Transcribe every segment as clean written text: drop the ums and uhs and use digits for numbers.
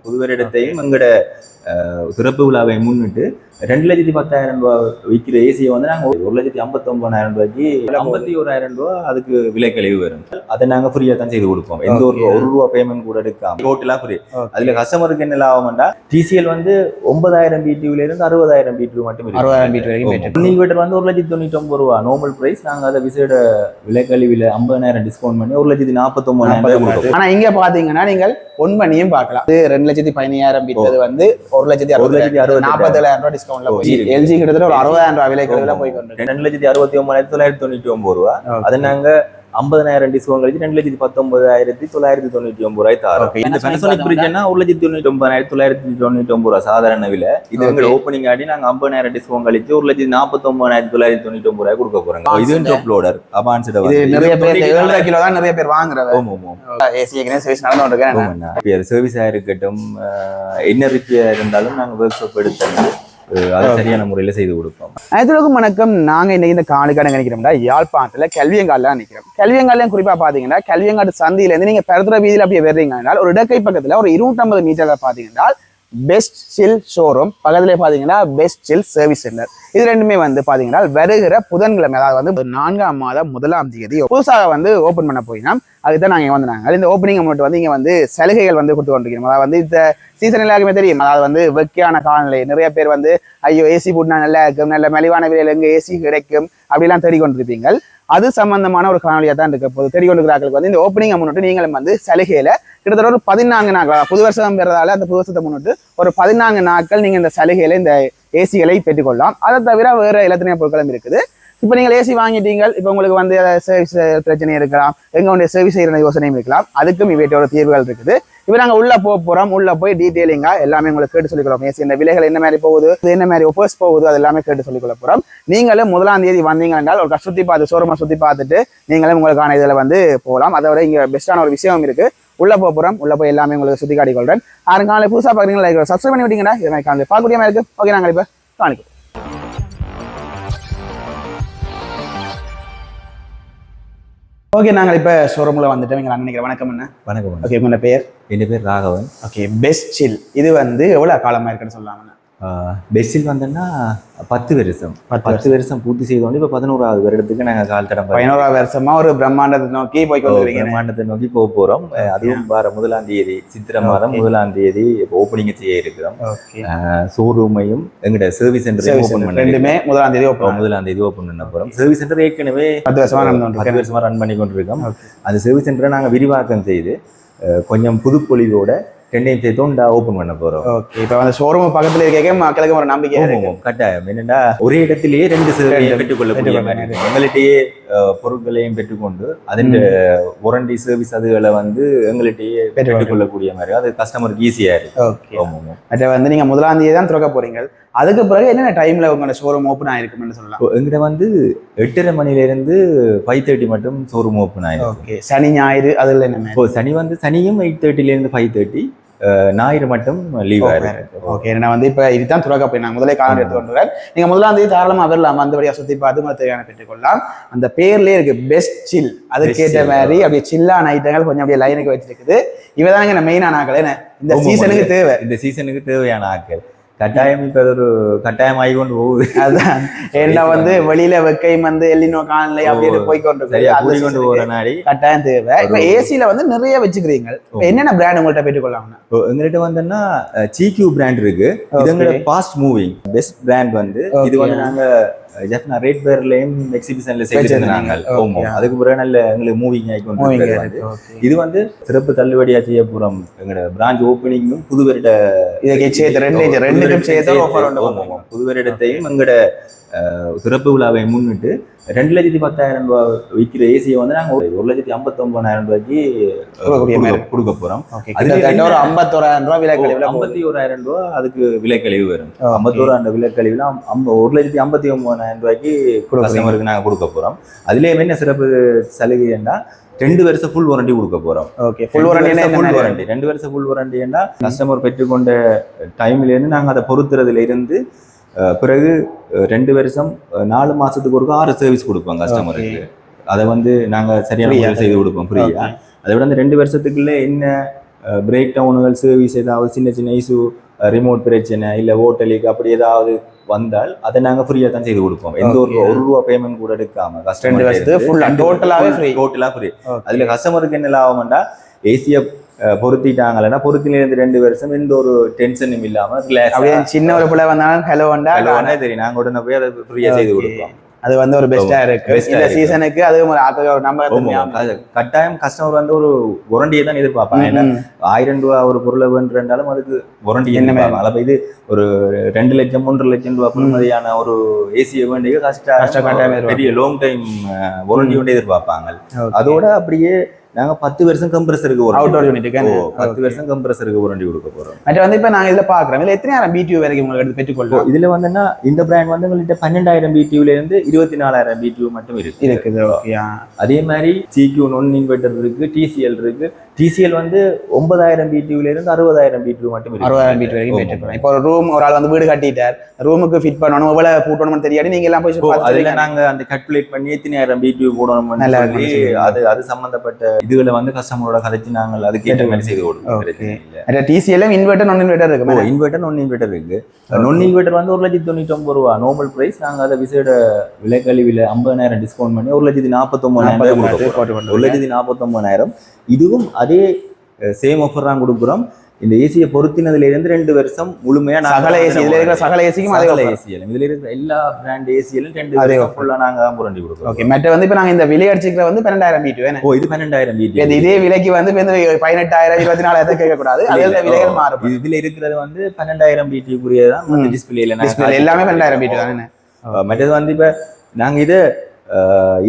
புது வருடத்தையும் எங்களோட சிறப்பு விழாவை முன்னிட்டு 2,10,000 ரூபா விற்கிற ஏசியை வந்து நாங்கள் 1,59,000 ரூபாய்க்கு 51,000 ரூபா அதுக்கு விலை கழிவு வரும். அதை நாங்கள் ஃப்ரீயாக தான் செய்து கொடுப்போம். எந்த ஒரு ரூபா பேமெண்ட் கூட எடுக்காம டோட்டலாக ஃப்ரீ. அதில் கஸ்டமருக்கு என்ன லாபம்டா, TCL வந்து 9,000 BTUல இருந்து 60,000 BTU மட்டும் 60,000 BTU இன்வெர்டர் வந்து 1,99,000 ரூபா நார்மல் பிரைஸ். நாங்கள் அதை விசேட விலை கழிவில் 50,000 டிஸ்கவுண்ட் பண்ணி 1,49,000. ஆனா இங்க பாத்தீங்கன்னா நீங்கள் ஒன் பண்ணியும் பார்க்கலாம். 2,15,000 விட்டது வந்து 1,60,47,000 ரூபாய் டிஸ்கவுண்ட்ல போய் எல்ஜி கிட்டத்தட்ட ஒரு 60,000 ரூபாய் விலை கழிவுல போய் கொண்டு 2,69,999 ரூபா. அதை நாங்க 50,000 டிஸ்கவுண்ட் கழிச்சு 2,19,999 ரூபாய் தரோம். இந்த Panasonic ஃப்ரிட்ஜ்னா 1,99,999 ரூபாய் சாதாரண விலை. இது எங்க ஓப்பனிங் ஆடி நாங்க 50,000 டிஸ்கவுண்ட் கழிச்சு 1,49,999 ரூபாய் கொடுக்க போறோம். இது டாப் லோடர் அட்வான்ஸ்ட். இது நிறைய பேர் 7 கிலோ தான் நிறைய பேர் வாங்குறாங்க. ஏசி ஏகனே சர்வீஸ் நடந்துட்டு இருக்கேன். சர்வீஸா இருக்கட்டும், என்ன ரிப்பேர் இருந்தாலும் நாங்க வொர்க் ஷாப் எடுத்து அது சரியான முறையில செய்து கொடுப்போம். அனைவருக்கும் வணக்கம். நாங்க இன்னைக்கு இந்த காணிக்காடு நினைக்கிறோம்டா யாழ்ப்பாணத்துல கல்வியங்காடுல நிக்கிறோம். கல்வியங்காடுல குறிப்பா பாத்தீங்கன்னா கல்வியங்காடு சந்தியில இருந்து நீங்க பெருத்துற வீதியில அப்படியே வர்றீங்கன்னா ஒரு இடக்கை பக்கத்துல ஒரு 250 மீட்டர்ல பாத்தீங்கன்னா பெஸ்ட் சில் ஷோரூம், பக்கத்துல பாத்தீங்கன்னா பெஸ்ட் சில் சர்வீஸ் சென்டர். இது ரெண்டுமே வந்து பாத்தீங்கன்னா வருகிற புதன்கிழமை, அதாவது வந்து 4ஆம் மாதம் 1ஆம் தேதி புதுசாக வந்து ஓபன் பண்ண போயினா அதுதான் நாங்க வந்தாங்க. இந்த ஓப்பனிங் அமௌண்ட் வந்து இங்க வந்து சலுகைகள் வந்து கொடுத்து கொண்டிருக்கிறோம். அதாவது வந்து இந்த சீசன் எல்லாருக்குமே தெரியும். அதாவது வந்து வெக்கையான காலநிலை நிறைய பேர் வந்து ஐயோ ஏசி போட்டுனா நல்லா இருக்கும், நல்ல மலிவான விலையில எங்க ஏசி கிடைக்கும் அப்படிலாம் தேடிக்கொண்டிருப்பீங்க. அது சம்பந்தமான ஒரு காணொலியா தான் இருக்க போது. தேடிக்கொண்டிருக்கிறார்களுக்கு வந்து இந்த ஓப்பனிங் அமௌண்ட் நீங்களும் வந்து சலுகையில கிட்டத்தட்ட ஒரு 14 நாட்கள், புது வருஷம் பெறதால அந்த புது வருஷத்தை முன்னிட்டு ஒரு 14 நாட்கள் நீங்க இந்த சலுகையில இந்த ஏசிகளை பெற்றுக்கொள்ளலாம். அதை தவிர வேற இலத்தினிய பொருட்களும் இருக்குது. இப்போ நீங்கள் ஏசி வாங்கிட்டீங்க, இப்போ உங்களுக்கு வந்து சர்வீஸ் பிரச்சனை இருக்கலாம், எங்களுடைய சர்வீஸ் செய்கிற யோசனையும் இருக்கலாம். அதுக்கும் இவையோட தீர்வுகள் இருக்குது. இப்போ நாங்கள் உள்ள போகிறோம். உள்ள போய் டீட்டெயிலிங்கா எல்லாமே உங்களுக்கு கேட்டு சொல்லிக்கிறோம். ஏசி இந்த விலைகள் என்ன மாதிரி போகுது, என்ன மாதிரி ஒப்பர்ஸ் போகுது, அது எல்லாமே கேட்டு சொல்லிக்கொள்ள போகிறோம். நீங்களும் 1ஆம் தேதி வந்தீங்க என்றால் ஒரு சுற்றி பார்த்து ஷோரூமை சுற்றி பார்த்துட்டு நீங்களும் உங்களுக்கான இதில் வந்து போகலாம். அதோட இங்கே பெஸ்ட்டான ஒரு விஷயம் இருக்கு. உள்ள போகிறோம். உள்ள போய் எல்லாமே உங்களுக்கு சுற்றி காட்டிக்கொள்றேன். யாரும் காலையில் புதுசாக பார்க்குறீங்களா, சப்ஸ்கிரைப் பண்ணி விட்டீங்கன்னா இது மாதிரி காலையில் பார்க்கக்கூடிய மாதிரி இருக்கு. ஓகே, நாங்கள் இப்போ காணிக்கிறோம். ஓகே, நாங்கள் இப்போ ஷோரூமில் வந்துட்டு நீங்கள் நினைக்கிறேன். வணக்கம் அண்ணா. வணக்கம். ஓகே, உங்களோட பேர்? என் பேர் ராகவன். ஓகே, பெஸ்ட் சில் இது வந்து எவ்வளோ காலமாக இருக்குன்னு சொல்லலாம்ண்ணா? பெஸ்ட் சில் வந்தோன்னா 10 வருஷம் பூர்த்தி செய்தோம். இப்போ 11ஆவது வருடத்துக்கு நாங்கள் கால் தடம் 11ஆவது வருஷமா ஒரு பிரம்மாண்டத்தை நோக்கி போய் கொண்டிருக்கீங்க. பிரம்மாண்டத்தை நோக்கி போக போகிறோம். அதுவும் வார 1ஆம் தேதி சித்திரை மாதம் 1ஆம் தேதி ஓப்பனிங் செய்ய இருக்கிறோம். ஷோரூமையும் எங்கள்கிட்ட சர்வீஸ் சென்டரையும் ஓப்பன் பண்ணி ரெண்டுமே 1ஆம் தேதி ஓப்பன் பண்ண போகிறோம். சர்வீஸ் சென்டர் ஏற்கனவே 10 வருஷமா ரன் பண்ணி கொண்டிருக்கோம். அந்த சர்வீஸ் சென்டரை நாங்கள் விரிவாக்கம் செய்து கொஞ்சம் புதுப்பொலிவோட 2 சேர்த்து ஓப்பன் பண்ண போறோம். ஓகே, இப்போ அந்த ஷோரூம் பக்கத்துல இருக்க மக்களுக்கு ஒரு நம்பிக்கை கட்டாயம். என்னன்னா ஒரே இடத்திலேயே 2 சேவையை பெற்றுக்கொள்ளக்கூடிய மாதிரி இருக்கு. எங்கள்கிட்டயே பொருட்களையும் பெற்றுக்கொண்டு அதன் வாரண்டி சர்வீஸ் அதுகளை வந்து எங்கள்கிட்டயே பெற்றுக்கொள்ளக்கூடிய மாதிரி அது கஸ்டமருக்கு ஈஸியா இருக்கு. ஓகே, அதை வந்து நீங்க 1ஆம் தேதி தான் திறக்க போறீங்க. அதுக்கு பிறகு என்னென்ன டைம்ல உங்களோட ஷோரூம் ஓப்பன் ஆயிருக்கும்னு சொல்லலாம்? எங்கிட்ட வந்து 8:30 மணிலேருந்து 5:30 மட்டும் ஷோரூம் ஓப்பன் ஆயிருக்கு. ஓகே, சனி ஞாயிறு அதுல என்ன? சனி வந்து சனியும் 8:30லேருந்து 5:30, ஞாயிறு மட்டும் லீவ் ஆயிருக்கு. ஓகே, நான் வந்து இப்போ இதுதான் துறக்க போய் நான் முதலே காலம் எடுத்து கொண்டுறேன். நீங்க 1ஆம் தேதி தாராளமாக வரலாம், அந்தபடியாக சுற்றி பார்த்து உங்களுக்கு தேவையான பெற்றுக்கொள்ளலாம். அந்த பேர்லேயே இருக்கு பெஸ்ட் சில். அதுக்கேற்ற மாதிரி அப்படியே சில்லான ஐட்டங்கள் கொஞ்சம் அப்படியே லைனுக்கு வச்சிருக்குது. இவதாங்க என்ன மெயினான ஆக்கள். என்ன இந்த சீசனுக்கு தேவை, இந்த சீசனுக்கு தேவையான ஆக்கள் கட்டாயம். இப்ப ஒரு கட்டாயம் ஆகி கொண்டு போகுது. அதுதான் ஏன்னா வந்து வெளியில வெக்கை வந்து எல்லினோ காணலை அப்படின்னு போய்கொண்டு போற நாடி கட்டாயம் தேவை. இப்ப ஏசியில வந்து நிறைய வச்சுக்கிறீங்க. என்னென்ன பிராண்ட் உங்கள்கிட்ட பெற்றுக்கொள்ளலாம்? எங்கள்கிட்ட வந்தோம்னா GQ பிராண்ட் இருக்கு. இது எங்களோட ஃபாஸ்ட் மூவிங் பெஸ்ட் பிராண்ட் வந்து இது வந்து நாங்க ரேட் பேர்லயும் எக்ஸிபிஷன்ல செய்திருந்தாங்க. அதுக்கு பிறகு நல்ல எங்களுக்கு மூவிங் ஆயிக்கொண்டு இது வந்து சிறப்பு தள்ளுபடியா செய்ய போறோம். எங்களோட பிரான்ச் ஓப்பனிங்கும் புது வருட புது வருடத்தையும் எங்களோட சிறப்பு விழாவை முன்னிட்டு 2,10,000 ரூபா விற்கிற ஏசியை வந்து நாங்க 1,59,000 ரூபாய்க்கு கொடுக்க போறோம். அதுல 51,000 ரூபா அதுக்கு விலை கழிவு வரும். 51,000 விலை கழிவுல 1,59,000 ரூபாய்க்கு கஸ்டமருக்கு நாங்க கொடுக்க போறோம். அதுலயும் என்ன சிறப்பு சலுகைன்னா 2 வருஷம் ஃபுல் வாரண்டி கொடுக்க போறோம். ஓகே, ஃபுல் வாரண்டி 2 வருஷம் ஃபுல் வாரண்டின்னா கஸ்டமர் பெற்றுக்கொண்ட டைம்ல இருந்து நாங்க அதை பொறுத்துறதுல இருந்து பிறகு 2 வருஷம் 4 மாசத்துக்கு ஒரு 6 சர்வீஸ் கொடுப்போம் கஸ்டமருக்கு. அதை வந்து நாங்க சரியான முறையில் செய்து கொடுப்போம் ஃப்ரீயா. அதை விட அந்த 2 வருஷத்துக்குள்ள என்ன பிரேக் டவுனுகள் சர்வீஸ் ஏதாவது சின்ன சின்ன இஷ்யூ ரிமோட் பிரச்சனை இல்லை ஹோட்டலுக்கு அப்படி ஏதாவது வந்தால் அதை நாங்கள் ஃப்ரீயாக தான் செய்து கொடுப்போம். எந்த ஒரு ரூபா பேமெண்ட் கூட எடுக்காம டோட்டலாக ஃப்ரீ. அதுல கஸ்டமருக்கு என்ன லாபம்னா ஏசியை பொருத்திட்டாங்கன்னா பொருத்திலிருந்து 2 வருஷம் எந்த ஒரு டென்ஷனும் இல்லாம சின்ன ஒரு பிள்ளை வந்தாலும் ஹலோ தெரியும் நாங்க உடனே போய் அதை ஃப்ரீயா செய்து கொடுப்போம். அது வந்து ஒரு பெஸ்டா இருக்கு இந்த சீசனுக்கு. அது ஒரு நம்ம கட்டாயம் கஸ்டமர் வந்து ஒரு வாரண்டியை தான் எதிர்பார்ப்பாங்க. ஏன்னா 1000 ரூபா ஒரு பொருளை வேண்டாலும் அதுக்கு வாரண்டி என்ன. அப்ப இது ஒரு 2 லட்சம் 3 லட்சம் ரூபாய் பொறுமதியான ஒரு ஏசியை வேண்டிய கஷ்டம் பெரிய லாங் டைம் வாரண்டி கொண்டு எதிர்பார்ப்பாங்க. அதோட அப்படியே நாங்க 10 வருஷம் கம்ப்ரஸருக்கு அவுட்டோர் யூனிட்டுக்கு 10 வருஷம் கம்ப்ரஸருக்கு வாரண்டி கொடுக்க போறோம். மற்ற வந்து இப்ப நாங்க இதுல பாக்குறோம் இதுல எத்தனாயிரம் BTU வரைக்கும் உங்களுக்கு எடுத்து பெற்றுக்கொள்ளலாம். இதுல வந்துன்னா இந்த பிராண்ட் வந்து உங்கள்கிட்ட 12000 BTUல இருந்து 24000 BTU மட்டும் இருக்குது. அதே மாதிரி CQ நான் இன்வெர்டர் இருக்கு, TCL இருக்கு. TCL வந்து 9000 BTUல இருந்து 60000 BTU மட்டும் இருக்கு. 60000 BTU வரைக்கும் பெற்றுக்கொள்ளலாம். இப்போ ஒரு ரூம் ஒரு ஆள் வந்து வீடு கட்டிட்டார், ரூமுக்கு ஃபிட் பண்ணணும், எவ்வளவு போடணும்னு தெரியாது, நீங்க எல்லாம் போய் அதுல நாங்க அந்த கால்குலேட் பண்ணி எத்தனாயிரம் BTU போடணும்னு சொல்லி அது சம்பந்தப்பட்ட இதுகளை வந்து கஸ்டமரோட கதைச்சு நாங்கள் அதுக்கு ஏற்ற மாதிரி செய்து கொடுப்போம். TCL இன்வெர்டர் நான் இன்வெர்டர் இருக்கு. இன்வெர்டர் நான் இன்வெர்டர் இருக்கு. நான் இன்வெர்டர் வந்து 1,99,000 ரூபா நார்மல் பிரைஸ். நாங்க அதை விசேட விலை கழிவுல 50,000 டிஸ்கவுண்ட் பண்ணி 1,49,000 1,49,000. இதுவும் அதே சேம் ஆஃபர் தான் கொடுக்குறோம். இந்த ஏசியை பொருத்தினதுல இருந்து 2 வருஷம் முழுமையா சகல ஏசி இதுல இருக்கிற சகல ஏசிக்கும் அதே ஏசிஎல் இதுல இருக்கிற எல்லா பிராண்ட் ஏசிஎல்லும் 2 வருஷம் ஃபுல்லா நாங்க தான் வாரண்டி கொடுக்கிறோம். ஓகே. மற்ற வந்து இப்ப நாங்க இந்த விலை அடிச்சிக்கிற வந்து 12000 BTU வேணும். இது 12000 BTU. இதே விலைக்கு வந்து 18000 24,000 கேட்க கூடாது. அதுல விலைகள் மாறும். இதுல இருக்கிறது வந்து 12000 BTU குரியது தான். அந்த டிஸ்ப்ளேல எல்லாமே 12000 BTU தானே. மற்றது வந்து இப்ப நாங்க இதை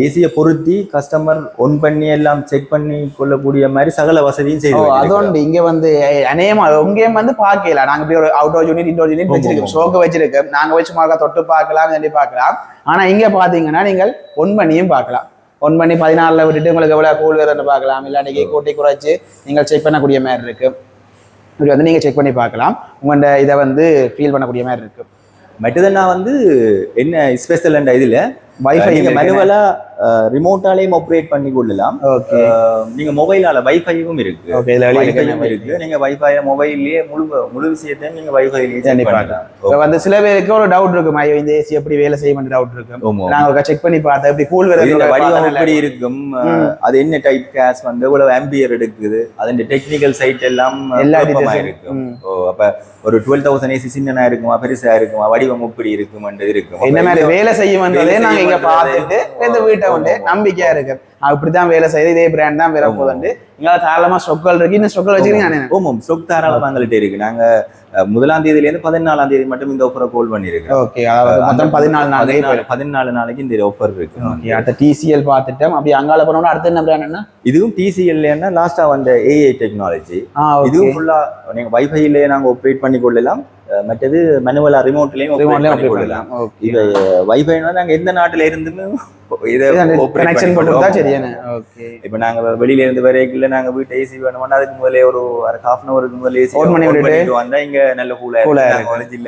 ஏசியை பொருத்தி கஸ்டமர் ஒன் பண்ணி எல்லாம் செக் பண்ணி கொள்ளக்கூடிய மாதிரி சகல வசதியும் செய்வோம். அதோண்டு இங்க வந்து அநேகமா உங்கேயும் வந்து பார்க்கல. நாங்க இப்படி ஒரு அவுட்டோர் யூனிட் இன்டோர் யூனிட் வச்சிருக்கோம், ஷோக்கு வச்சிருக்கோம். நாங்க வச்சு தொட்டு பார்க்கலாம், பார்க்கலாம். ஆனா இங்க பாத்தீங்கன்னா நீங்கள் ஒன் பண்ணியும் பார்க்கலாம். ஒன் பண்ணி 14 விட்டுட்டு உங்களுக்கு எவ்வளவு கூல் வருதுன்னு பார்க்கலாம். இல்லாட்டி கூட்டி குறைச்சு நீங்கள் செக் பண்ணக்கூடிய மாதிரி இருக்கு. இப்படி வந்து நீங்க செக் பண்ணி பார்க்கலாம். உங்களோட இதை வந்து ஃபீல் பண்ணக்கூடிய மாதிரி இருக்கு. மற்றதுன்னா வந்து என்ன ஸ்பெஷல் இதுல வைஃபை நீங்க மேனுவலா ரிமோட்டாலேயும் ஆப்ரேட் பண்ணி கொள்ளலாம். நீங்க மொபைலால வைஃபையும் இருக்கு. நீங்க வைஃபை மொபைல்லயே முழு விஷயத்தையும் நீங்க வைஃபைலயே செக் பண்ணலாம். வந்து சில பேருக்கு ஒரு டவுட் இருக்கும், இந்த ஏசி எப்படி வேலை செய்யும் டவுட் இருக்கும். நாங்க செக் பண்ணி பார்த்தா எப்படி கூல் வடிவம் எப்படி இருக்கும், அது என்ன டைப் கேஸ் வந்து எவ்வளவு ஆம்பியர் எடுக்குது, அதோட டெக்னிக்கல் சைட் எல்லாம் இருக்கும். அப்ப ஒரு 12,000 ஏசி சின்னனா இருக்குமா பெருசா இருக்குமா, வடிவம் எப்படி இருக்கும் என்ன மாதிரி வேலை செய்யும் நாங்க இங்க பார்த்துட்டு இந்த வீட்டை வந்து நம்பிக்கையா இருக்கு. அப்படித்தான் வேலை செய்யுது, இதே பிராண்ட் தான் வேற போகுது. இங்க தாராளமா ஸ்டொக்கல் இருக்கு. இன்னும் ஸ்டொக்கல் வச்சிருக்கீங்க? ஸ்டொக் தாராளமா எங்கள்கிட்ட இருக்கு. நாங்க 1ஆம் தேதியில இருந்து 14ஆம் தேதி மட்டும் இந்த ஆஃபரை கோல் பண்ணிருக்கோம். ஓகே, அதாவது மொத்தம் 14 நாளைக்கு இந்த ஆஃபர் இருக்கு. அடுத்த TCL பார்த்துட்டோம். அப்படி அங்கால போனோம்னா அடுத்து என்ன பிராண்ட்? இதுவும் TCL லாஸ்டா வந்த AI டெக்னாலஜி. இதுவும் ஃபுல்லா நீங்க வைஃபைலயே நாங்க ஆப்ரேட் பண்ணி கொள்ளலாம். மற்றது மேனுவலா ரிமோட்லயும் கொள்ளலாம். இது வைஃபைனா நாங்க எந்த நாட்டுல இருந்துமே இதை கனெக்ஷன் போட்டுட்டா சரியான. ஓகே. இப்போ நாங்க வெளியில இருந்து வரைக்குள்ள நாங்க வீட்டு ஏசி வேணும்னா அதுக்கு முதல்ல ஒரு half an hourக்கு முதல்ல ஏசி ஆன் பண்ணிட்டு வந்தா இங்க நல்ல கூலா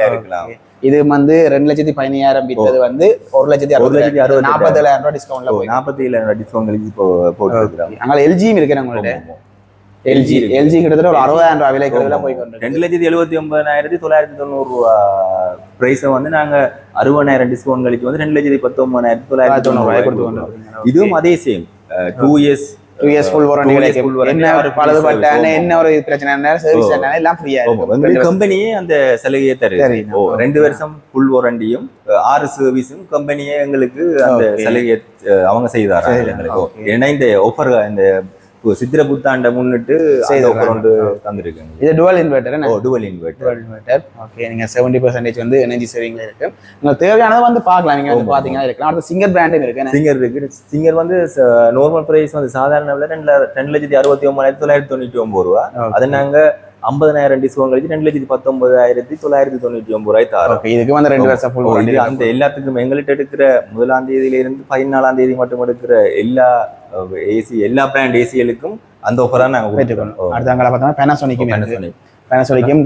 இருக்கலாம். இது வந்து 2,15,000 வித்தது வந்து 1,60,000 47,000 ரூபாய் டிஸ்கவுண்ட்ல போய் 47,000 டிஸ்கவுண்ட் போட்டுருக்காங்க. அங்க LG இருக்கு நம்மள்ட்ட. LG கிட்டத்தட்ட ஒரு 60,000 ரூபாய் விலை கடையில போய் கொண்டு 2,79,990 ரூபா பிரைஸை வந்து நாங்க 60,000 டிஸ்கவுண்ட் கழிச்சு வந்து 2,19,990 ரூபாய் கொடுத்து. இதுவும் அதே சேம் 2 இயர்ஸ் ஃபுல் வாரண்டி கிடைக்கும். என்ன பழுதுபட்ட என்ன ஒரு பிரச்சனை சர்வீஸ் எல்லாம் ஃப்ரீயா இருக்கு. கம்பெனியே அந்த சலுகையை தருது. 2 வருஷம் ஃபுல் வாரண்டியும் 6 சர்வீஸும் கம்பெனியே எங்களுக்கு அந்த சலுகையை அவங்க செய்தாரு எங்களுக்கு. ஏன்னா இந்த ஆஃபர் இந்த சித்திர புத்தாண்ட முன்னிட்டு தந்துருக்காங்க. இது dual inverter. Dual inverter. Okay. நீங்க 70% வந்து எனர்ஜி சேவிங்ல இருக்கு. உங்களுக்கு தேவையானதை வந்து பார்க்கலாம். நீங்க வந்து பாத்தீங்கன்னா இருக்கலாம். அடுத்து சிங்கர் பிராண்ட் இருக்கு. சிங்கர் இருக்கு. சிங்கர் வந்து நார்மல் பிரைஸ் வந்து சாதாரண விலை 2,69,999 ரூபா. அதை நாங்க 50,000 டிஸ்கவுண்ட் கழிச்சு 2,19,999 ரூபாய் தரோம். இதுக்கு வந்து 2 வருஷம் ஃபுல் வாரண்டி. அந்த எல்லாத்துக்கும் எங்கள்கிட்ட எடுக்கிற 1ஆம் தேதியில இருந்து 14ஆம் தேதி மட்டும் எடுக்கிற எல்லா ஏசி எல்லா பிராண்ட் ஏசிகளுக்கும் அந்த ஆஃபரா நாங்க பெற்றுக்கணும். அடுத்த பார்த்தோம்னா பேனாசோனிக்கும்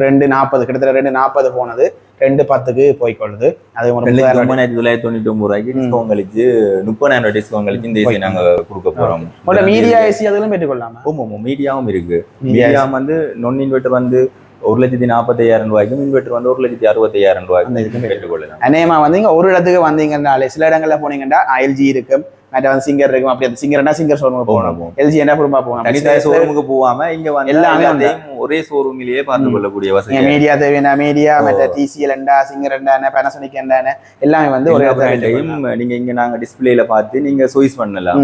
240 கிட்டத்தட்ட 240 போனது. 210க்கு போய்க்கொள்ளுது. அது ஒரு 9,999 டிஸ்கவுண்ட் கழிச்சு 30,000 டிஸ்கவுண்ட் கழிச்சு இந்த ஏசி நாங்க கொடுக்க போறோம். மீடியா ஏசி அதெல்லாம் பெற்றுக்கொள்ளலாமா? ஆமா, மீடியாவும் இருக்கு. மீடியா வந்து நான் இன்வெர்டர் வந்து 1,45,000 ரூபாய்க்கும், இன்வெர்டர் வந்து 1,65,000 ரூபாய்க்கும் பெற்றுக்கொள்ளலாம். அநேகமா வந்து இங்க ஒரு இடத்துக்கு வந்தீங்கன்னாலே சில இடங்கள்ல போனீங்கன்னா எல்ஜி இருக்கும், மற்ற வந்து சிங்கர் இருக்கும். அப்படி அந்த சிங்கர்னா சிங்கர் ஷோரூமுக்கு போகணும், எல்ஜி என்ன குடும்பமா போகணும். ஷோரூமுக்கு போகாம இங்க வந்து எல்லாமே ஒரே ஷோரூமிலேயே பார்த்து கொள்ளக்கூடிய வசதி. மீடியா தேவையான மீடியா, மற்ற டிசிஎல் என்ன, சிங்கர் என்ன, பேனாசோனிக் என்ன, எல்லாமே வந்து ஒரு இடத்துல நீங்க இங்க நாங்க டிஸ்பிளேல பார்த்து நீங்க சாய்ஸ் பண்ணலாம்.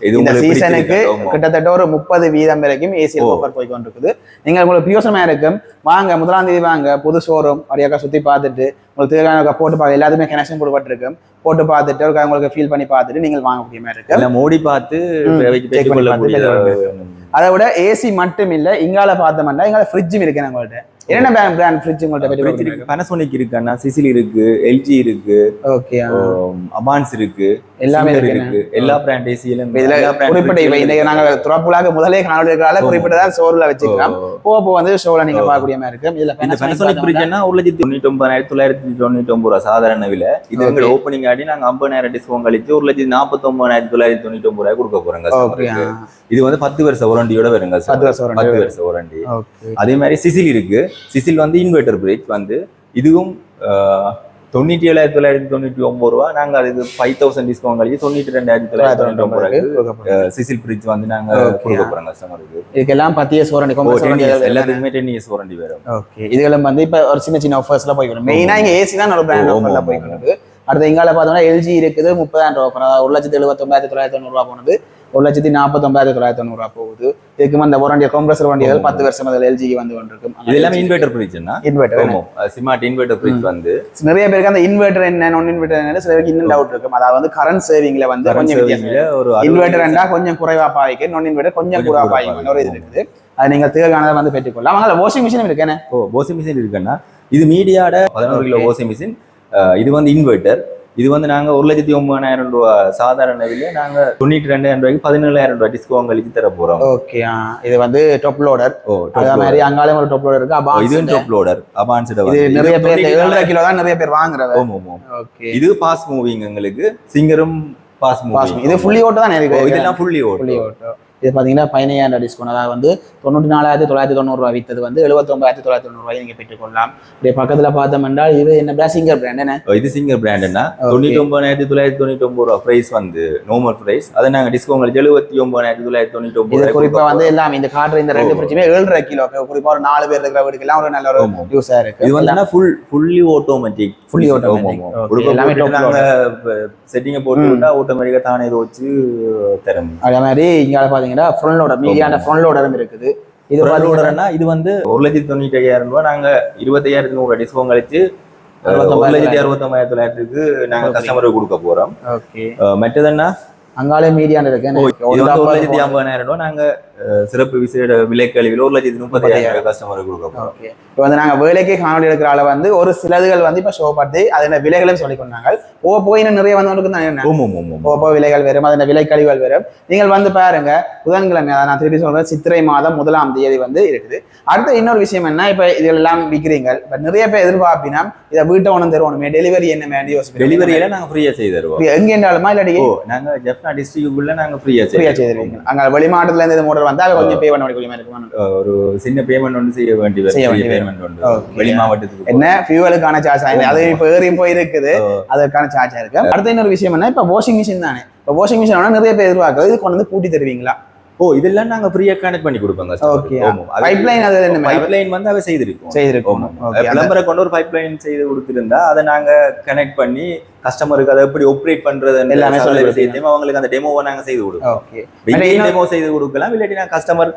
இந்த சீசனுக்கு கிட்டத்தட்ட ஒரு 30% வரைக்கும் ஏசிஎல் ஆஃபர் போய் கொண்டிருக்குது. நீங்க உங்களுக்கு பியோசமா இருக்கும், வாங்க 1ஆம் தேதி வாங்க, புது ஷோரூம் அப்படியே சுத்தி பார்த்துட்டு உங்களுக்கு தேவையான போட்டு பார்க்க எல்லாத்துமே கனெக்ஷன் கொடுப்பட்டிருக்கும். போட்டு பார்த்துட்டு ஒரு உங்களுக்கு ஃபீல் பண்ணி பார்த்துட்டு நீங்கள் வாங்கக்கூடிய மாதிரி இருக்கு. மோடி பார்த்து அதை விட ஏசி மட்டும் இல்ல, இங்கால பார்த்தோம்னா இங்கால ஃப்ரிட்ஜும் இருக்கு. நம்மள்ட்ட என்னென்ன பிராண்ட் ஃப்ரிட்ஜ் உங்கள்ட்ட? Panasonic இருக்கு, அண்ணா சிசில் இருக்கு, எல்ஜி இருக்கு, ஓகே, அபான்ஸ் இருக்கு, எல்லாமே இருக்கு. எல்லா பிராண்ட் ஏசியிலும் குறிப்பிட்ட நாங்க துறப்புலாக முதலே காணொலிகளால குறிப்பிட்டதான் ஷோர்ல வச்சுக்கலாம். போக வந்து ஷோல நீங்க பார்க்கக்கூடிய மாதிரி இருக்கு. இதுல Panasonic ஃப்ரிட்ஜ்னா 1,99,999 சாதாரண விலை. இது எங்க ஓபனிங் ஆடி நாங்க 50,000 டிஸ்கவுண்ட் கழிச்சு 1,49,999 கொடுக்க போறோங்க. இது வந்து 10 வருஷ வாரண்டியோட வருங்க. 10 வருஷ வாரண்டி. அதே மாதிரி சிசில் இருக்கு. சிசில் வந்து இன்வெர்டர் பிரிட்ஜ் வந்து இதுவும் 97,999 ரூபா. நாங்க அதுக்கு 5,000 டிஸ்கவுண்ட் கழிச்சு 92,999 சிசில் பிரிட்ஜ் வந்து நாங்க கொடுக்க போறோம் கஸ்டமருக்கு. இதுக்கெல்லாம் 10 இயர்ஸ் வாரண்டி, எல்லாத்துக்குமே 10 இயர்ஸ் வாரண்டி வரும். ஓகே, இதுல வந்து இப்ப ஒரு சின்ன சின்ன ஆஃபர்ஸ்ல போய்க்கணும். மெயினா இங்க ஏசி தான் ஒரு பிராண்ட் ஆஃபர்ல போய்க்கணும். அடுத்த எங்கால பார்த்தோம்னா எல்ஜி இருக்குது, 30,000 ரூபா ஆஃபர், 1,79,990 ரூபா போனது 1,49,990 போகுது. இதுக்கு அந்த வாரண்டி கம்ப்ரஸர் வாரண்டிகள் 10 வருஷம் அதில் எல்ஜிக்கு வந்து கொண்டிருக்கும். இது எல்லாமே இன்வெர்டர் பிரிட்ஜ்னா ஸ்மார்ட் இன்வெர்டர் பிரிட்ஜ் வந்து நிறைய பேருக்கு அந்த இன்வெர்டர் என்ன நான் இன்வெர்டர் என்ன சில பேருக்கு இன்னும் டவுட் இருக்கும். அதாவது வந்து கரண்ட் சேவிங்ல வந்து கொஞ்சம் வித்தியாசம். ஒரு இன்வெர்டர் கொஞ்சம் குறைவா பாய்க்கு, நான் இன்வெர்டர் கொஞ்சம் குறைவா பாய்க்கு ஒரு இது இருக்குது. அது நீங்க தேவையானதை வந்து பெற்றுக்கொள்ளலாம். அவங்க வாஷிங் மிஷின் இருக்குன்னு வாஷிங் மிஷின் இருக்குன்னா இது மீடியாட 11 கிலோ வாஷிங் மிஷின். இது வந்து இன்வெர்டர். இது வந்து நாங்க 1,09,000 ரூபா சாதாரண விலை நாங்க 92,000 ரூபாய்க்கு 17,000 ரூபாய் டிஸ்கவுண்ட் கழிச்சு தர போறோம். ஓகே, இது வந்து டாப் லோடர். அதே மாதிரி அங்காலே ஒரு டாப் லோடர் இருக்கு. அபான்ஸ் இது டாப் லோடர். அபான்ஸ் இது நிறைய பேர் 7.5 கிலோ தான் நிறைய பேர் வாங்குறாங்க. ஓகே, இது பாஸ் மூவிங். எங்களுக்கு சிங்கரும் பாஸ் மூவிங். இது ஃபுல்லி ஓட்டோ தான் இருக்கு. இதெல்லாம் ஃபுல்லி ஓட்டோ. இது பார்த்தீங்கன்னா 15,000 டிஸ்கவுண்ட். அதாவது வந்து 94,990 ரூபா வித்தது வந்து 79,990 ரூபாய் நீங்க பெற்றுக்கொள்ளலாம். அப்படியே பக்கத்துல பார்த்தோம் என்றால் இது என்ன சிங்கர் பிராண்ட் என்ன? இது சிங்கர் பிராண்ட்னா 99,999 ரூபா பிரைஸ் வந்து நார்மல் பிரைஸ். அதை நாங்க டிஸ்கவுண்ட் கழிச்சு 79,999. இது குறிப்பா வந்து எல்லாம் இந்த காட்டுற இந்த ரெண்டு பிரிட்ஜுமே 7.5 கிலோ, குறிப்பா ஒரு 4 பேர் இருக்கிற வீட்டுக்கெல்லாம் ஒரு நல்ல ஒரு யூஸா இருக்கு. இது வந்து ஃபுல்லி ஆட்டோமேட்டிக். எல்லாமே நாங்க செட்டிங்கை போட்டு விட்டா ஆட்டோமேட்டிக்கா தானே இதை வச்சு தரும். அதே மாதிரி இங்க பாத்தீங்கன்னா ஃப்ரண்ட் லோடர், மீடியான ஃப்ரண்ட் லோடரும் இருக்குது. இது லோடர்னா இது வந்து 1,95,000 ரூபாய் நாங்க 25,000 டிஸ்கவுண்ட் கழிச்சு 1,69,900 நாங்க கஸ்டமருக்கு கொடுக்க போறோம். ஓகே, மற்றதுன்னா அங்காலே மீடியான இருக்கு. இது வந்து 1,50,000 ரூபாய் நாங்க சிறப்பு விசேட விலைக்கழிவில் 1,30,000 கஸ்டமருக்கு கொடுக்க போறோம். இப்போ வந்து நாங்க வேலைக்கு காணொலி எடுக்கிற ஆள வந்து ஒரு சிலதுகள் வந்து இப்ப ஷோ பார்த்து அதோட விலைகளும் சொல்லி கொண்டாங்க. போய் இன்னும் நிறைய வந்து விலைகள் வரும், அதோட விலைக்கழிவுகள் வரும். நீங்கள் வந்து பாருங்க, புதன்கிழமை நான் திருப்பி சொல்றேன், சித்திரை மாதம் 1ஆம் தேதி வந்து இருக்குது. அடுத்த இன்னொரு விஷயம் என்ன, இப்ப இதெல்லாம் விற்கிறீங்க, இப்ப நிறைய பேர் எதிர்பார்ப்பினா இதை வீட்டை ஒன்று தருவோம், டெலிவரி என்ன வேண்டிய டெலிவரியில நாங்க ஃப்ரீயா செய்து தருவோம். எங்க இருந்தாலுமா இல்லாட்டி நாங்க ஜெஃப்னா டிஸ்ட்ரிக்ட்குள்ள நாங்க ஃப்ரீயா செய்துருவீங்க. அங்க வெளி மாவட்டத்துல இருந்து மோட்டர் வந்து கொஞ்சம் பே பண்ண வேண்டிய இருக்கும். ஒரு சின்ன பேமெண்ட் ஒன்று செய்ய வேண்டிய வெளி மாவட்டத்துக்கு என்ன ஃபியூவலுக்கான சார்ஜ் அது இப்ப ஏறியும் போய் இருக்குது, அதற்கான சார்ஜ் இருக்கு. அடுத்த இன்னொரு விஷயம் என்ன, இப்ப வாஷிங் மிஷின் தானே, இப்ப வாஷிங் மிஷின் நிறைய பேர் எதிர்பார்க்குறது, இது கொண்டு வந்து பூட்டி தருவீங்களா? இதெல்லாம் நாங்க ஃப்ரீயா கனெக்ட் பண்ணி கொடுப்பாங்க. ஓகே, பைப்லைன் அது என்ன பைப்லைன் வந்து அவ செய்திருக்கோம். பிளம்பரை கொண்டு ஒரு பைப்லைன் செய்து கொடுத்திருந்தா அதை நாங்க கனெக்ட் பண்ணி கஸ்டமருக்கு அதை எப்படி ஆப்ரேட் பண்றது எல்லாமே செய்யும். அவங்களுக்கு அந்த டெமோவை நாங்க செய்து கொடுப்போம். டெமோ செய்து கொடுக்கலாம். இல்லாட்டி நான் கஸ்டமர்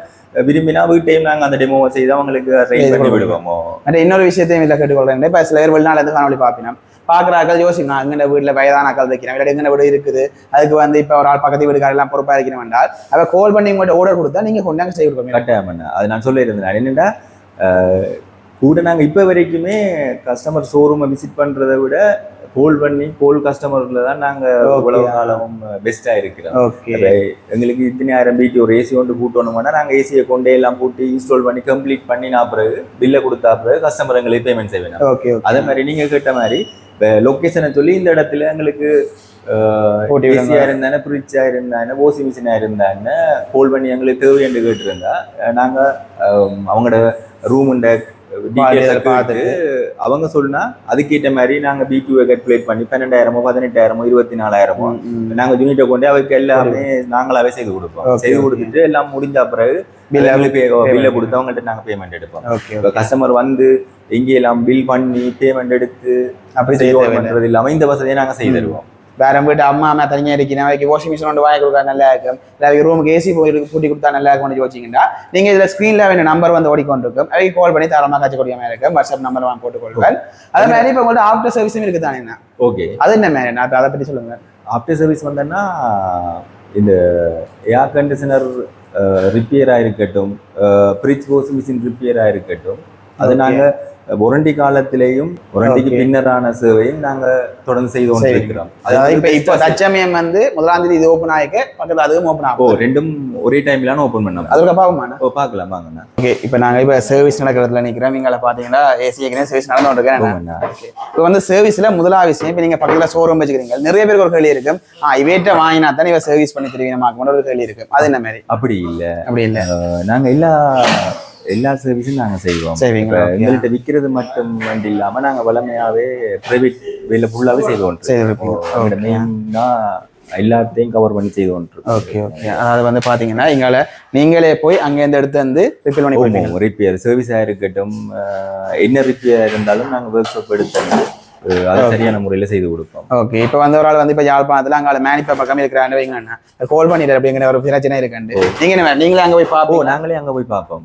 விரும்பினா வீட்டையும் நாங்க அந்த டெமோவை செய்து அவங்களுக்கு ட்ரெயின் பண்ணி விடுவோமோ. இன்னொரு விஷயத்தையும் இதில் கேட்டுக்கொள்றேன். இப்ப சில பேர் வெளிநாட்டுல இருந்து காணொலி பார்ப்பினா பாக்குறாக்கள் யோசிக்கணும், எங்க வீட்டுல வயதான ஆக்கள் வைக்கிறேன், இல்லாட்டி எங்க வீடு இருக்குது, அதுக்கு வந்து இப்ப ஒரு ஆள் பக்கத்து வீடுக்காரெல்லாம் பொறுப்பா இருக்கிறோம் என்றால் அவ கால் பண்ணி உங்கள்கிட்ட ஆர்டர் கொடுத்தா நீங்க கொண்டாங்க செய்ய கொடுப்பீங்க. கட்டாயம் அது நான் சொல்லியிருந்தேன். என்னடா கூட நாங்க இப்ப வரைக்குமே கஸ்டமர் ஷோரூமை விசிட் பண்றதை விட கோல் கஸ்டமர்ல தான் நாங்க உலக காலமும் பெஸ்டா இருக்கிறோம். எங்களுக்கு இத்தனை ஆயிரம் பிடி ஒரு ஏசி கொண்டு கூட்டணும்னா நாங்க ஏசியை கொண்டே எல்லாம் கூட்டி இன்ஸ்டால் பண்ணி கம்ப்ளீட் பண்ணினா பிறகு பில்லை கொடுத்தா பிறகு கஸ்டமர் எங்களுக்கு பேமெண்ட் செய்வேன். அதே மாதிரி நீங்க கேட்ட மாதிரி லொகேஷனை சொல்லி இந்த இடத்துல எங்களுக்கு ஏசியா இருந்தானே ஃப்ரிட்ஜா இருந்தானே வாஷிங் மிஷினா இருந்தானே கோல் பண்ணி எங்களுக்கு தேவை என்று கேட்டிருந்தா நாங்க அவங்களோட ரூமுண்ட பார்த்துட்டு அவங்க சொன்னா அதுக்கேற்ற மாதிரி நாங்க பிக்யூவை கல்குலேட் பண்ணி 12,000 18,000 24,000 நாங்க யூனிட்டை கொண்டு அவருக்கு எல்லாமே நாங்களாவே செய்து கொடுப்போம். செய்து கொடுத்துட்டு எல்லாம் முடிஞ்ச பிறகு பில்லை கொடுத்து அவங்கள்ட்ட நாங்க பேமெண்ட் எடுப்போம். இப்போ கஸ்டமர் வந்து எங்கெல்லாம் பில் பண்ணி பேமெண்ட் எடுத்து அப்படி செய்வது இல்லாம இந்த வசதியை நாங்க செய்து தருவோம். வேற வீட்டு அம்மா தனியாக இருக்கிறேன் அவைக்கு வாஷிங் மிஷின் ஒன்று வாங்கி கொடுத்தா நல்லா இருக்கும், இல்லை ரூமுக்கு ஏசி பூட்டி கொடுத்தா நல்லா இருக்கும்னு வச்சிங்கன்னா நீங்கள் இதில் ஸ்க்ரீனில் வேணும் நம்பர் வந்து ஓடிக்கொண்டிருக்கும். அவைக்கு கால் பண்ணி தரமாக காய்ச்சக்கூடிய மாதிரி இருக்கும். வாட்ஸ்அப் நம்பர் வாங்கி போட்டுக்கொள்வேன். அதே மாதிரி இப்போ உங்கள்ட்ட ஆஃப்டர் சர்வீஸும் இருக்குது தானே? ஓகே, அது என்ன மாதிரி நான் அதை பற்றி சொல்லுங்கள். ஆஃப்டர் சர்வீஸ் வந்தேன்னா இந்த ஏர் கண்டிஷனர் ரிப்பேராக இருக்கட்டும், ஃப்ரிட்ஜ் வாஷிங் மிஷின் ரிப்பேராக இருக்கட்டும், அது நாங்கள் வாரண்டி காலத்திலேயும் வாரண்டிக்கு பின்னரான சேவையும் நாங்க தொடர்ந்து செய்து கொண்டிருக்கிறோம். அதாவது இப்போ தற்சமயம் வந்து 1ஆம் தேதி இது ஓப்பன் ஆயிக்க பக்கத்துல அதுவும் ஓப்பன் ஆகும். ரெண்டும் ஒரே டைம்ல ஓப்பன் பண்ணோம். அதுக்கு பாவமான பார்க்கலாம் வாங்க. ஓகே, இப்போ நாங்க இப்போ சர்வீஸ் நடக்கிறதுல நிக்கிறோம். நீங்கள பாத்தீங்கன்னா ஏசிக்கு சர்வீஸ் நடந்து இருக்கேன். இப்போ வந்து சர்வீஸ்ல முதலாவது விஷயம், இப்போ நீங்க பக்கத்துல ஷோரூம் வச்சுக்கிறீங்க, நிறைய பேருக்கு ஒரு கேள்வி இருக்கும், இவேட்ட வாங்கினா தான் இவ சர்வீஸ் பண்ணி தருவீங்க ஒரு கேள்வி இருக்கும். அது என்ன மாதிரி? அப்படி இல்ல நாங்க எல்லா சர்வீஸும் நாங்கள் செய்வோம். எங்கள்கிட்ட விற்கிறது மட்டும் வேண்டி இல்லாமல் நாங்கள் வளமையாகவே ப்ரைவேட் வேலை ஃபுல்லாகவே செய்வோம். மெயினாக எல்லாத்தையும் கவர் பண்ணி செய்வோம். Okay okay. அதாவது வந்து பார்த்தீங்கன்னா எங்களை நீங்களே போய் அங்கேருந்து எடுத்து வந்து ரிப்பேர் பண்ணி கொடுப்பீங்க. ரிப்பேர் சர்வீஸாக இருக்கட்டும், என்ன ரிப்பேர் இருந்தாலும் நாங்கள் ஒர்க் ஷாப் எடுத்து அது சரியான முறையில் செய்து கொடுப்போம். ஓகே, இப்போ வந்து ஒரு ஆள் வந்து இப்போ யாழ்ப்பாணத்தில் அங்கே மேனிப்பா பக்கம் இருக்கிறாங்க வைங்கன்னா கால் பண்ணிடுற அப்படிங்கிற ஒரு பிரச்சனை இருக்குண்டு, நீங்களே அங்கே போய் பார்ப்போம். நாங்களே அங்கே போய் பார்ப்போம்.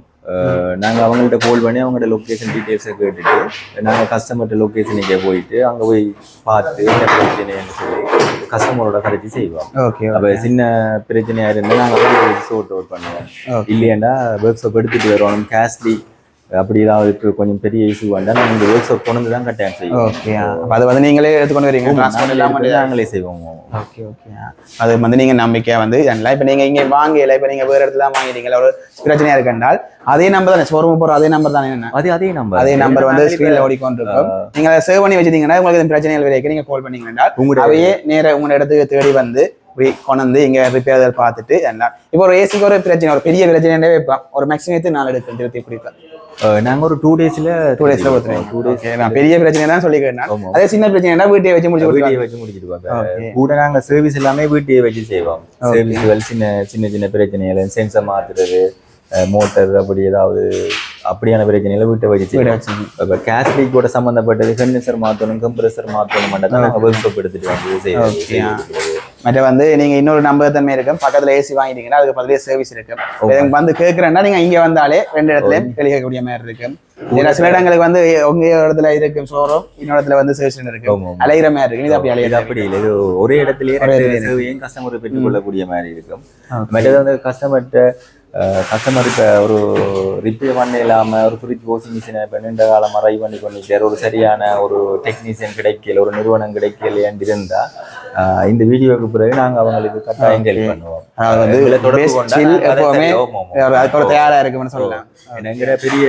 நாங்கள் அவங்கள்ட்ட கால் பண்ணி அவங்களோட லொக்கேஷன் டீட்டெயில்ஸை கேட்டுட்டு நாங்கள் கஸ்டமர்கிட்ட லொக்கேஷனுக்கே போயிட்டு அங்கே போய் பார்த்து என்ன பிரச்சனைன்னு சொல்லி கஸ்டமரோட கரைச்சி செய்வோம். ஓகே, அப்போ சின்ன பிரச்சனையாக இருந்தால் நாங்கள் ஷோட் அவுட் பண்ணுவோம். இல்லையாண்டா ஒர்க் ஷாப் எடுத்துகிட்டு வருவோம். கேஷ்லி அப்படி ஏதாவது கொஞ்சம் பெரிய இஷ்யூ வேண்டாம் நாங்கள் இந்த ஒர்க் ஷாப் கொண்டு தான் கட்டாயம் செய்வோம். ஓகே, அது வந்து நீங்களே எடுத்துக்கொண்டு வரீங்க, நாங்களே செய்வோம். Okay okay. அது வந்து நீங்கள் நம்பிக்கையாக வந்து இதெல்லாம் இப்போ நீங்கள் இங்கே வாங்கல, இப்போ நீங்கள் வேறு இடத்துல வாங்கிட்டீங்களா, ஒரு பிரச்சனையாக இருக்குன்றால் அதே நம்பர் தானே ஷோரூம் போகிற அதே நம்பர் தானே? என்ன அதே நம்பர் வந்து ஸ்க்ரீனில் ஓடிக்கொண்டிருக்கும். நீங்கள் அதை சேவ் பண்ணி வச்சுட்டீங்கன்னா உங்களுக்கு பிரச்சனைகள் வரைக்கும் நீங்கள் கால் பண்ணீங்கன்னா அவையே நேராக உங்களோட இடத்துக்கு தேடி வந்து கொண்டு இங்கே ரிப்பேர் பார்த்துட்டு எல்லாம். இப்போ ஒரு ஏசிக்கு ஒரு பிரச்சனை, ஒரு பெரிய பிரச்சனையே வைப்போம், ஒரு மேக்ஸிமம் 4 எடுத்து திருத்தி பிடிப்பேன். நாங்கள் ஒரு 2 daysல நான் பெரிய பிரச்சனை தான் சொல்லிக்கிறேன். அதே சின்ன பிரச்சனை வீட்டையே வச்சு முடிச்சுட்டு கூட நாங்கள் சர்வீஸ் எல்லாமே வீட்டையே வச்சு செய்வோம். சர்வீஸ்கள் சின்ன பிரச்சனைகள், சென்சர் மாத்துறது, மோட்டர் அப்படி ஏதாவது அப்படியான பிரச்சனைகளை வீட்டை வச்சு இப்போ கேஸ் லீக் கூட சம்மந்தப்பட்டது, கண்டென்சர் மாற்றணும், கம்ப்ரெசர் மாற்றணும் மட்டும் தான் நாங்கள் ஒர்க் ஷாப் எடுத்துட்டு வந்து செய்வோம். மற்ற வந்து நீங்க இன்னொரு நம்பகத்தன்மை இருக்கும், பக்கத்துல ஏசி வாங்கிட்டீங்கன்னா அதுக்கு பதிலே சர்வீஸ் இருக்கும். வந்து கேட்கறேன்னா நீங்க இங்க வந்தாலே 2 இடத்துலயும் கேட்கக்கூடிய மாதிரி இருக்கும். சில இடங்களுக்கு வந்து உங்க இடத்துல இருக்கும் ஷோரூம், இன்னொரு இடத்துல வந்து சர்வீஸ் இருக்கு, அலைகிற மாதிரி இருக்கு. இது அப்படி அலையாது, அப்படி இல்லை. இது ஒரே இடத்துலயே கஸ்டமர் பெற்றுக் கொள்ளக்கூடிய மாதிரி இருக்கும். மற்றது வந்து கஸ்டமருக்கு ஒரு ரிப்பேர் பண்ண இல்லாமல் ஒரு ஃப்ரிட்ஜ் வாஷிங் மிஷினை இப்போ நீண்ட காலமாக ரை பண்ணி கொண்டுட்டார், ஒரு சரியான ஒரு டெக்னீஷியன் கிடைக்கல, ஒரு நிறுவனம் கிடைக்கலையான்னு இருந்தால் இந்த வீடியோக்கு பிறகு நாங்கள் அவங்களுக்கு கட்டாயம் ஹெல்ப் பண்ணுவோம். தயாரா இருக்குன்னு சொல்லலாம். என்கிற பெரிய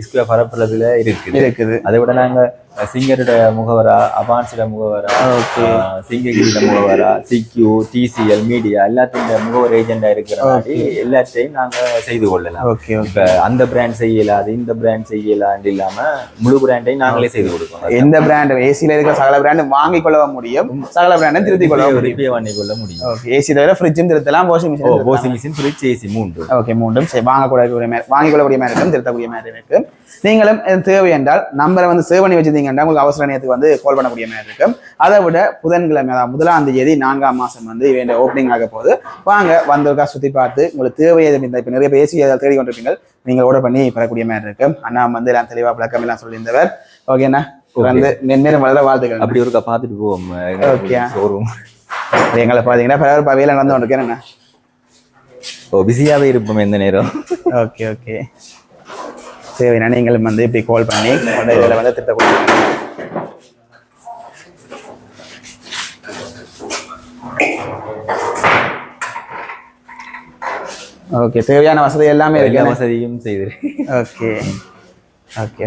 இஸ்குவா பரப்புறதுல இருக்குது. அதை விட நாங்கள் சிங்கரோட முகவரா, அபான்ஸோட முகவரா, சிங்ககிரியோட முகவரா, சிக்யூ, டிசிஎல், மீடியா எல்லாத்தையும் முகவர் ஏஜெண்டா இருக்கிற மாதிரி எல்லாத்தையும் நாங்க செய்து கொள்ளலாம். இப்ப அந்த பிராண்ட் செய்யலாது, இந்த பிராண்ட் செய்யலான்னு இல்லாம முழு பிராண்டையும் நாங்களே செய்து கொடுப்போம். எந்த பிராண்ட் ஏசியில இருக்கிற சகல பிராண்டும் வாங்கிக் கொள்ள முடியும், சகல பிராண்டும் திருத்தி கொள்ள பண்ணி கொள்ள முடியும். ஏசி தவிர ஃப்ரிட்ஜும் திருத்தலாம், வாஷிங் மிஷின், ஃப்ரிட்ஜ், ஏசி மூன்று. ஓகே, மூன்றும் வாங்கிக் கொள்ளக்கூடிய மாதிரி இருக்கும், திருத்தக்கூடிய மாதிரி இருக்கு. நீங்களும் தேவை என்றால் நம்பரை வந்து சேவ் பண்ணி வச்சிருந்தீங்கன்னா உங்களுக்கு அவசர நேரத்துக்கு வந்து கால் பண்ணக்கூடிய மாதிரி இருக்கும். அதை விட புதன்கிழமை, அதாவது 1ஆம் தேதி 4ஆம் மாதம் வந்து இவன் ஓப்பனிங் ஆக போகுது. வாங்க வந்தவருக்கா சுற்றி பார்த்து உங்களுக்கு தேவையை இப்போ நிறைய பேர் ஏசி ஏதாவது தேடி கொண்டிருப்பீங்க, நீங்கள் ஆர்டர் பண்ணி பெறக்கூடிய மாதிரி இருக்கும். அண்ணா வந்து எல்லாம் தெளிவாக விளக்கம் எல்லாம் சொல்லியிருந்தவர். ஓகேண்ணா, வந்து நென்மேலும் வளர வாழ்த்துக்கள். அப்படி ஒருக்கா பார்த்துட்டு போவோம். ஓகே, ஷோரூம் எங்களை பார்த்தீங்கன்னா பரவாயில்ல நடந்து கொண்டிருக்கேன். பிஸியாகவே இருப்போம் எந்த நேரம். Okay okay. தேவைன்னா நீங்களும் வந்து இப்படி கால் பண்ணி இதில் வந்து திட்ட கொடுங்க. ஓகே, தேவையான வசதி எல்லாமே இருக்கு. வசதியும் செய்து. Okay okay.